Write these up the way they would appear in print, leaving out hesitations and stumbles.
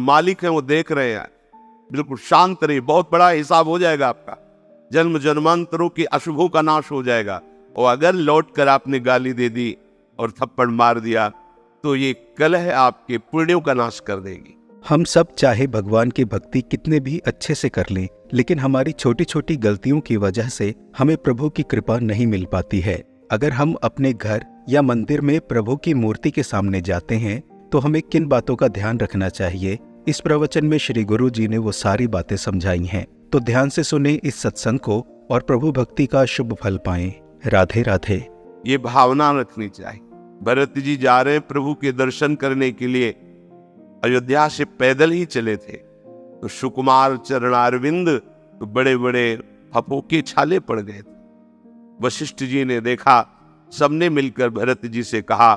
मालिक हैं वो देख रहे हैं, बिल्कुल शांत रहिए, बहुत बड़ा हिसाब हो जाएगा आपका, जन्म जन्मांतरों की अशुभों का नाश हो जाएगा। और अगर लौट कर आपने गाली दे दी और थप्पड़ मार दिया तो ये कलह आपके पुण्यों का नाश कर देगी। हम सब चाहे भगवान की भक्ति कितने भी अच्छे से कर लें, लेकिन हमारी छोटी छोटी गलतियों की वजह से हमें प्रभु की कृपा नहीं मिल पाती है। अगर हम अपने घर या मंदिर में प्रभु की मूर्ति के सामने जाते हैं तो हमें किन बातों का ध्यान रखना चाहिए, इस प्रवचन में श्री गुरु जी ने वो सारी बातें समझाई हैं। तो ध्यान से सुने इस सत्संग को और प्रभु भक्ति का शुभ फल पाएं। राधे राधे। ये भावना रखनी चाहिए। भरत जी जा रहे प्रभु के दर्शन करने के लिए, अयोध्या से पैदल ही चले थे, तो सुकुमार चरणारविंद तो बड़े बड़े फपोके छाले पड़ गए थे। वशिष्ठ जी ने देखा, सबने मिलकर भरत जी से कहा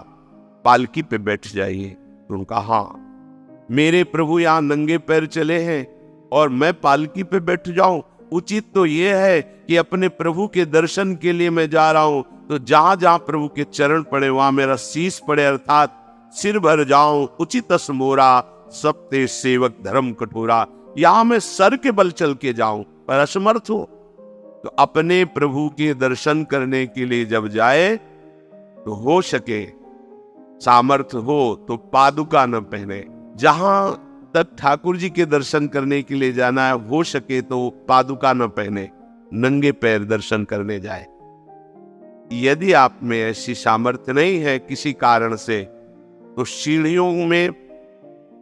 पालकी पे बैठ जाइए। तो उनका हाँ, मेरे प्रभु यहाँ नंगे पैर चले हैं और मैं पालकी पे बैठ जाऊं? उचित तो ये है कि अपने प्रभु के दर्शन के लिए मैं जा रहा हूं तो जहां जहां प्रभु के चरण पड़े वहां मेरा शीश पड़े, अर्थात सिर भर जाऊं। उचित मोरा सबते सेवक धर्म कठोरा, यहां मैं सर के बल चल के जाऊं, पर असमर्थ हो। तो अपने प्रभु के दर्शन करने के लिए जब जाए तो हो सके सामर्थ्य हो तो पादुका न पहने। जहां तक ठाकुर जी के दर्शन करने के लिए जाना है, हो सके तो पादुका न पहने, नंगे पैर दर्शन करने जाए। यदि आप में ऐसी सामर्थ्य नहीं है किसी कारण से, तो सीढ़ियों में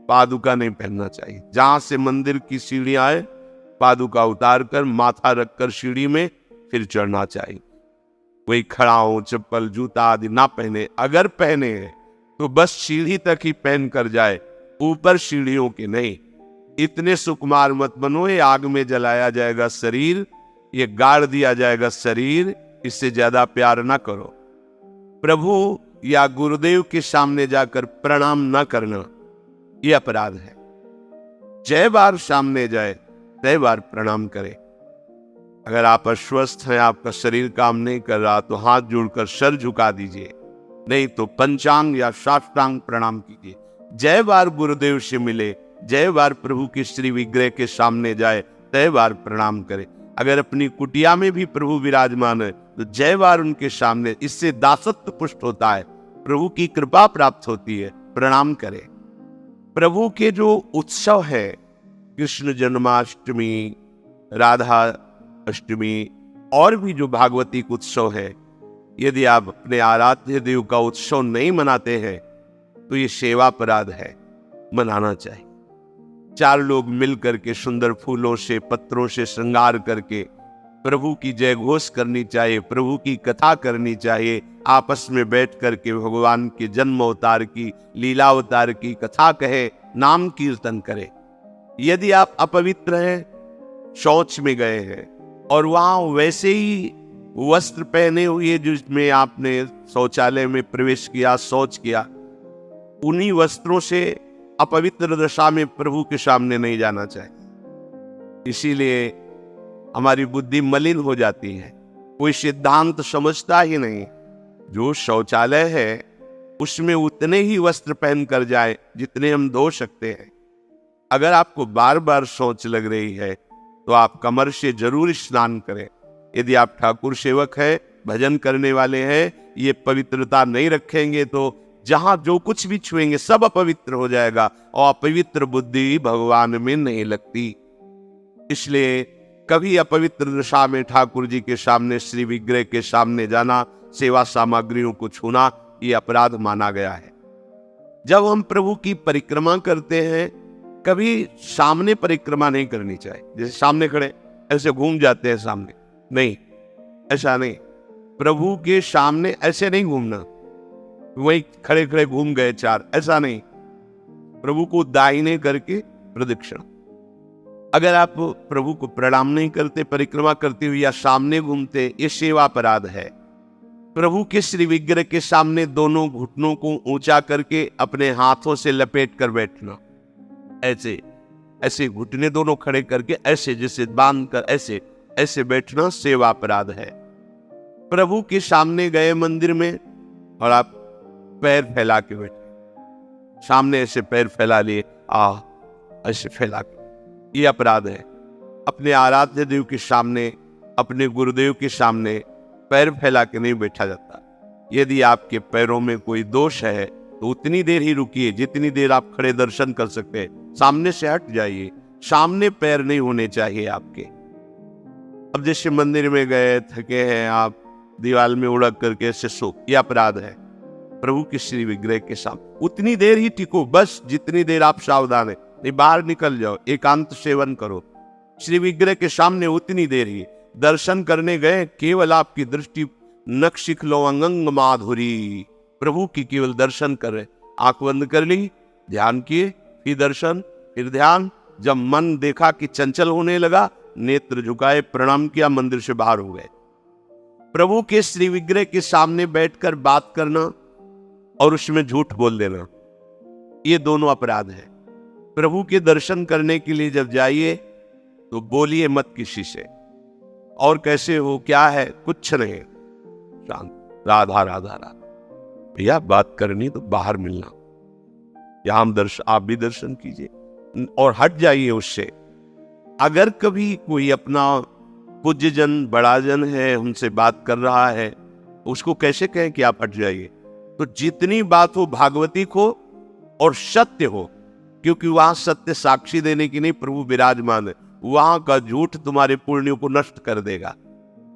पादुका नहीं पहनना चाहिए। जहां से मंदिर की सीढ़ियां आए, पादुका उतार कर माथा रखकर सीढ़ी में फिर चढ़ना चाहिए। कोई खड़ा हो, चप्पल जूता आदि ना पहने। अगर पहने हैं तो बस सीढ़ी तक ही पहन कर जाए, ऊपर सीढ़ियों के नहीं। इतने सुकुमार मत बनो, ये आग में जलाया जाएगा शरीर, ये गाड़ दिया जाएगा शरीर, इससे ज्यादा प्यार ना करो। प्रभु या गुरुदेव के सामने जाकर प्रणाम ना करना, ये अपराध है। जय बार सामने जाए तय बार प्रणाम करे। अगर आप अस्वस्थ हैं, आपका शरीर काम नहीं कर रहा, तो हाथ जोड़कर सर झुका दीजिए, नहीं तो पंचांग या साष्टांग प्रणाम कीजिए। जय बार गुरुदेव से मिले, जय बार प्रभु के श्री विग्रह के सामने जाए, तय बार प्रणाम करे। अगर अपनी कुटिया में भी प्रभु विराजमान है तो जय बार उनके सामने, इससे दासत्व पुष्ट होता है, प्रभु की कृपा प्राप्त होती है, प्रणाम करे। प्रभु के जो उत्सव है, कृष्ण जन्माष्टमी, राधा अष्टमी और भी जो भागवतिक उत्सव है, यदि आप अपने आराध्य देव का उत्सव नहीं मनाते हैं तो ये सेवा अपराध है, मनाना चाहिए। चार लोग मिल करके सुंदर फूलों से, पत्रों से श्रृंगार करके प्रभु की जय घोष करनी चाहिए, प्रभु की कथा करनी चाहिए। आपस में बैठ करके भगवान के जन्म अवतार की, लीला अवतार की कथा कहे, नाम कीर्तन करे। यदि आप अपवित्र हैं, शौच में गए हैं और वहां वैसे ही वस्त्र पहने हुए जिसमें आपने शौचालय में प्रवेश किया, शौच किया, उन्हीं वस्त्रों से अपवित्र दशा में प्रभु के सामने नहीं जाना चाहिए। इसीलिए हमारी बुद्धि मलिन हो जाती है, कोई सिद्धांत समझता ही नहीं। जो शौचालय है उसमें उतने ही वस्त्र पहन कर जाए जितने हम धो सकते हैं। अगर आपको बार बार शौच लग रही है तो आप कमर से जरूर स्नान करें। यदि आप ठाकुर सेवक हैं, भजन करने वाले हैं, ये पवित्रता नहीं रखेंगे तो जहां जो कुछ भी छुएंगे सब अपवित्र हो जाएगा, और अपवित्र बुद्धि भगवान में नहीं लगती। इसलिए कभी अपवित्र दशा में ठाकुर जी के सामने, श्री विग्रह के सामने जाना, सेवा सामग्रियों को छूना, ये अपराध माना गया है। जब हम प्रभु की परिक्रमा करते हैं, कभी सामने परिक्रमा नहीं करनी चाहिए। जैसे सामने खड़े ऐसे घूम जाते हैं सामने, नहीं, ऐसा नहीं। प्रभु के सामने ऐसे नहीं घूमना, वही खड़े खड़े घूम गए चार, ऐसा नहीं। प्रभु को दाहिने करके प्रदक्षिणा। अगर आप प्रभु को प्रणाम नहीं करते, परिक्रमा करते हुए या सामने घूमते, ये सेवा अपराध है। प्रभु के श्री विग्रह के सामने दोनों घुटनों को ऊंचा करके अपने हाथों से लपेट कर बैठना, ऐसे ऐसे घुटने दोनों खड़े करके ऐसे जैसे बांध कर ऐसे ऐसे बैठना सेवा अपराध है। प्रभु के सामने गए मंदिर में और आप पैर फैला के बैठे, सामने ऐसे पैर फैला लिए, ऐसे फैला के, ये अपराध है। अपने आराध्य देव के सामने, अपने गुरुदेव के सामने पैर फैला के नहीं बैठा जाता। यदि आपके पैरों में कोई दोष है तो उतनी देर ही रुकिए जितनी देर आप खड़े दर्शन कर सकते हैं। सामने से हट जाइए, सामने पैर नहीं होने चाहिए आपके। अब जैसे मंदिर में गए, थके हैं आप, दीवार में उड़क करके ऐसे सो, ये अपराध है। प्रभु के श्री विग्रह के सामने उतनी देर ही टिको, बस जितनी देर आप सावधान है, नहीं बाहर निकल जाओ, एकांत सेवन करो। श्री विग्रह के सामने उतनी देर ही दर्शन करने गए, केवल आपकी दृष्टि नक्शिख लो अंगंग माधुरी, प्रभु की केवल दर्शन कर रहे, आंख बंद कर ली, ध्यान किए, फिर दर्शन, फिर ध्यान। जब मन देखा कि चंचल होने लगा, नेत्र झुकाए, प्रणाम किया, मंदिर से बाहर हो गए। प्रभु के श्री विग्रह के सामने बैठकर बात करना और उसमें झूठ बोल देना, ये दोनों अपराध है। प्रभु के दर्शन करने के लिए जब जाइए तो बोलिए मत किसी से, और कैसे हो, क्या है, कुछ नहीं, शांत, राधा राधा राधा। भैया बात करनी तो बाहर मिलना, यहां हम आप भी दर्शन कीजिए और हट जाइए उससे। अगर कभी कोई अपना पूज्य जन, बड़ा जन है, उनसे बात कर रहा है, उसको कैसे कहें कि आप हट जाइए? तो जितनी बात हो भागवतिक हो और सत्य हो, क्योंकि वहां सत्य साक्षी देने की नहीं, प्रभु विराजमान है। वहां का झूठ तुम्हारे पुण्यों को नष्ट कर देगा।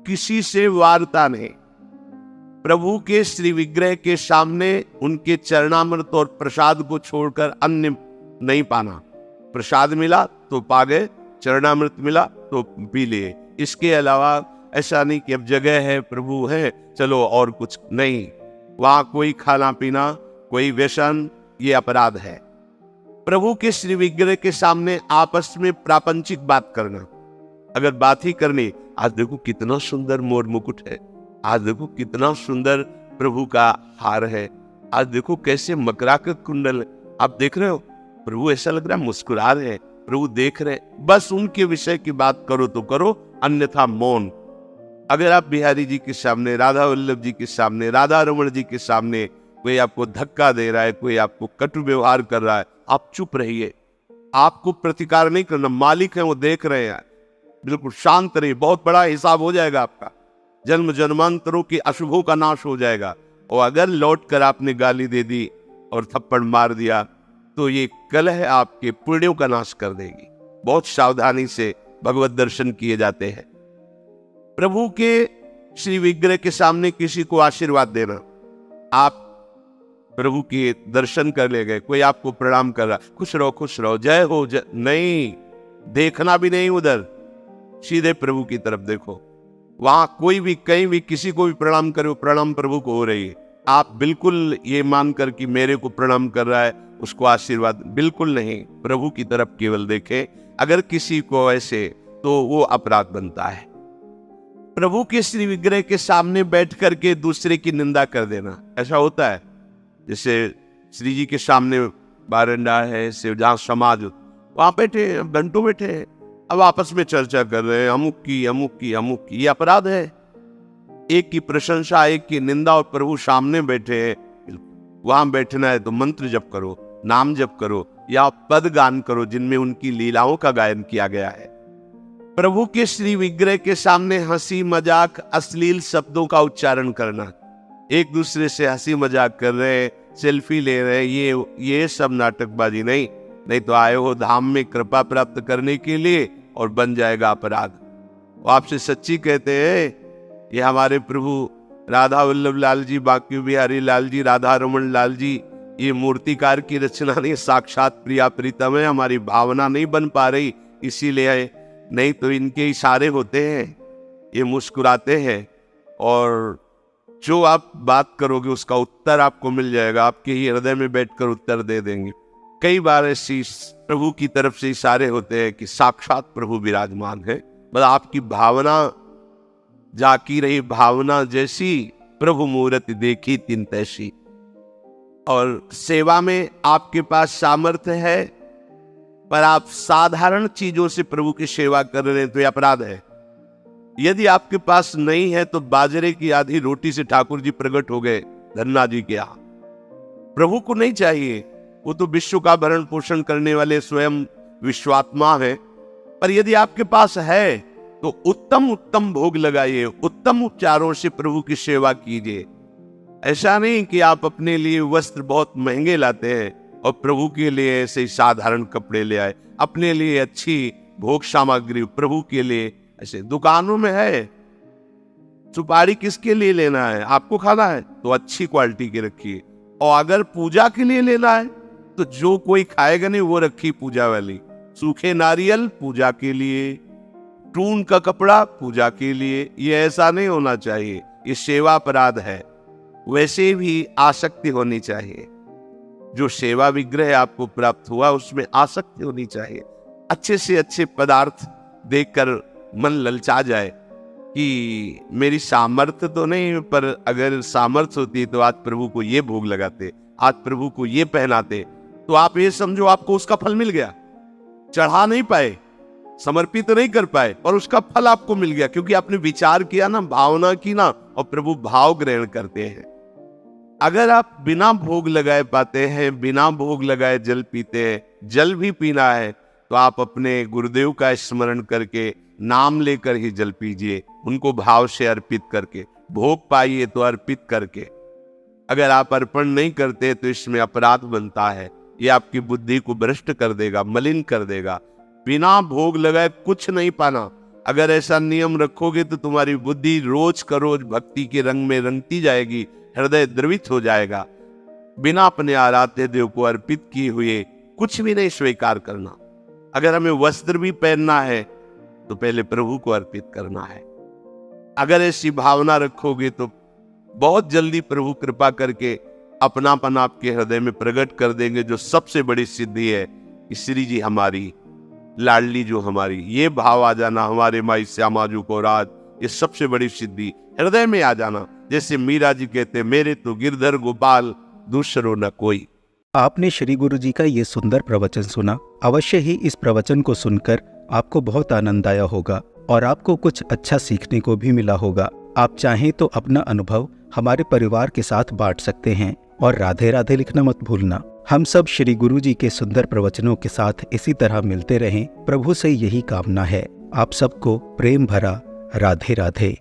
किसी से वार्ता नहीं, प्रभु के श्री विग्रह के सामने उनके चरणामृत और प्रसाद को छोड़कर अन्य नहीं पाना। प्रसाद मिला तो पा गए, चरणामृत मिला तो पी लिए। इसके अलावा ऐसा नहीं कि अब जगह है, प्रभु है, चलो और कुछ नहीं। वहां कोई खाना पीना, कोई व्यसन, ये अपराध है। प्रभु के श्री विग्रह के सामने आपस में प्रापंचिक बात करना, अगर बात ही करनी, आज देखो कितना सुंदर मोर मुकुट है, आज देखो कितना सुंदर प्रभु का हार है, आज देखो कैसे मकराकृत कुंडल है, आप देख रहे हो, प्रभु ऐसा लग रहा है मुस्कुरा रहे हैं, प्रभु देख रहे, बस उनके विषय की बात करो तो करो, अन्यथा मौन। अगर आप बिहारी जी के सामने, राधा वल्लभ जी के सामने, राधा रमण जी के सामने कोई आपको धक्का दे रहा है, कोई आपको कटु व्यवहार कर रहा है, आप चुप रहिए। आपको प्रतिकार नहीं करना, मालिक है वो देख रहे हैं, बिल्कुल शांत रहिए, बहुत बड़ा हिसाब हो जाएगा आपका, जन्म जन्मांतरों की अशुभों का नाश हो जाएगा। और अगर लौट कर आपने गाली दे दी और थप्पड़ मार दिया तो ये कलह आपके पुण्यों का नाश कर देगी। बहुत सावधानी से भगवत दर्शन किए जाते हैं। प्रभु के श्री विग्रह के सामने किसी को आशीर्वाद देना, आप प्रभु के दर्शन कर ले गए, कोई आपको प्रणाम कर रहा, खुश रहो, जय हो, जय, नहीं, देखना भी नहीं उधर, सीधे प्रभु की तरफ देखो। वहां कोई भी कहीं भी किसी को भी प्रणाम करो, प्रणाम प्रभु को हो रही है। आप बिल्कुल ये मानकर कि मेरे को प्रणाम कर रहा है उसको आशीर्वाद, बिल्कुल नहीं, प्रभु की तरफ केवल देखें। अगर किसी को ऐसे, तो वो अपराध बनता है। प्रभु के श्री विग्रह के सामने बैठ करके दूसरे की निंदा कर देना, ऐसा होता है। जैसे श्री जी के सामने बारंडा है, से जहाँ समाज, वहां बैठे घंटों बैठे, अब आपस में चर्चा कर रहे हैं, अमुक की, ये अपराध है। एक की प्रशंसा, एक की निंदा, और प्रभु सामने बैठे हैं। वहां बैठना है तो मंत्र जप करो, नाम जप करो, या पद गान करो जिनमें उनकी लीलाओं का गायन किया गया है। प्रभु के श्री विग्रह के सामने हंसी मजाक, अश्लील शब्दों का उच्चारण करना, एक दूसरे से हंसी मजाक कर रहे, सेल्फी ले रहे, ये सब नाटकबाजी नहीं तो आए हो धाम में कृपा प्राप्त करने के लिए और बन जाएगा अपराध। वो आपसे सच्ची कहते हैं, ये हमारे प्रभु राधा वल्लभ लाल जी, बांके बिहारी लाल जी, राधा रमन लाल जी, ये मूर्तिकार की रचना नहीं, साक्षात प्रिया प्रीतम है, हमारी भावना नहीं बन पा रही इसीलिए, नहीं तो इनके इशारे होते हैं, ये मुस्कुराते हैं, और जो आप बात करोगे उसका उत्तर आपको मिल जाएगा, आपके ही हृदय में बैठकर उत्तर दे देंगे। कई बार ऐसी प्रभु की तरफ से इशारे होते हैं कि साक्षात प्रभु विराजमान है, बस आपकी भावना जाकी रही, भावना जैसी प्रभु मूर्ति देखी तिन तैसी। और सेवा में आपके पास सामर्थ्य है पर आप साधारण चीजों से प्रभु की सेवा कर रहे हैं तो यह अपराध है। यदि आपके पास नहीं है तो बाजरे की आधी रोटी से ठाकुर जी प्रकट हो गए धन्ना जी के यहां। प्रभु को नहीं चाहिए, वो तो विश्व का भरण पोषण करने वाले स्वयं विश्वात्मा हैं, पर यदि आपके पास है तो उत्तम उत्तम भोग लगाइए, उत्तम उपचारों से प्रभु की सेवा कीजिए। ऐसा नहीं कि आप अपने लिए वस्त्र बहुत महंगे लाते हैं और प्रभु के लिए ऐसे ही साधारण कपड़े ले आए, अपने लिए अच्छी भोग सामग्री प्रभु के लिए ऐसे दुकानों में है। सुपारी किसके लिए लेना है? आपको खाना है तो अच्छी क्वालिटी की रखिए, और अगर पूजा के लिए लेना है तो जो कोई खाएगा नहीं वो रखी पूजा वाली। सूखे नारियल पूजा के लिए, टून का कपड़ा पूजा के लिए, ये ऐसा नहीं होना चाहिए, ये सेवा अपराध है। वैसे भी आसक्ति होनी चाहिए, जो सेवा विग्रह आपको प्राप्त हुआ उसमें आसक्ति होनी चाहिए। अच्छे से अच्छे पदार्थ देखकर मन ललचा जाए कि मेरी सामर्थ्य तो नहीं, पर अगर सामर्थ्य होती तो आज प्रभु को ये भोग लगाते, आज प्रभु को ये पहनाते, तो आप ये समझो आपको उसका फल मिल गया। चढ़ा नहीं पाए, समर्पित नहीं कर पाए, और उसका फल आपको मिल गया, क्योंकि आपने विचार किया ना, भावना की ना, और प्रभु भाव ग्रहण करते हैं। अगर आप बिना भोग लगाए पाते हैं, बिना भोग लगाए जल पीते हैं, जल भी पीना है तो आप अपने गुरुदेव का स्मरण करके, नाम लेकर ही जल पीजिए, उनको भाव से अर्पित करके। भोग पाइए तो अर्पित करके। अगर आप अर्पण नहीं करते तो इसमें अपराध बनता है, ये आपकी बुद्धि को भ्रष्ट कर देगा, मलिन कर देगा। बिना भोग लगाए कुछ नहीं पाना। अगर ऐसा नियम रखोगे तो तुम्हारी बुद्धि रोज का रोज भक्ति के रंग में रंगती जाएगी, हृदय द्रवित हो जाएगा। बिना अपने आराध्य देव को अर्पित किए हुए कुछ भी नहीं स्वीकार करना। अगर हमें वस्त्र भी पहनना है तो पहले प्रभु को अर्पित करना है। अगर ऐसी भावना रखोगे तो बहुत जल्दी प्रभु कृपा करके अपनापन आपके हृदय में प्रकट कर देंगे। जो सबसे बड़ी सिद्धि है कि श्री जी हमारी, लाडली जो हमारी, ये भाव आ जाना, हमारे माई श्यामा जी को राज, ये सबसे बड़ी सिद्धि हृदय में आ जाना। जैसे मीरा जी कहते, मेरे तो गिरधर गोपाल दूसरो न कोई। आपने श्री गुरु जी का ये सुंदर प्रवचन सुना। अवश्य ही इस प्रवचन को सुनकर आपको बहुत आनंद आया होगा और आपको कुछ अच्छा सीखने को भी मिला होगा। आप चाहें तो अपना अनुभव हमारे परिवार के साथ बांट सकते हैं, और राधे राधे लिखना मत भूलना। हम सब श्री गुरु जी के सुंदर प्रवचनों के साथ इसी तरह मिलते रहें, प्रभु से यही कामना है। आप सबको प्रेम भरा राधे राधे।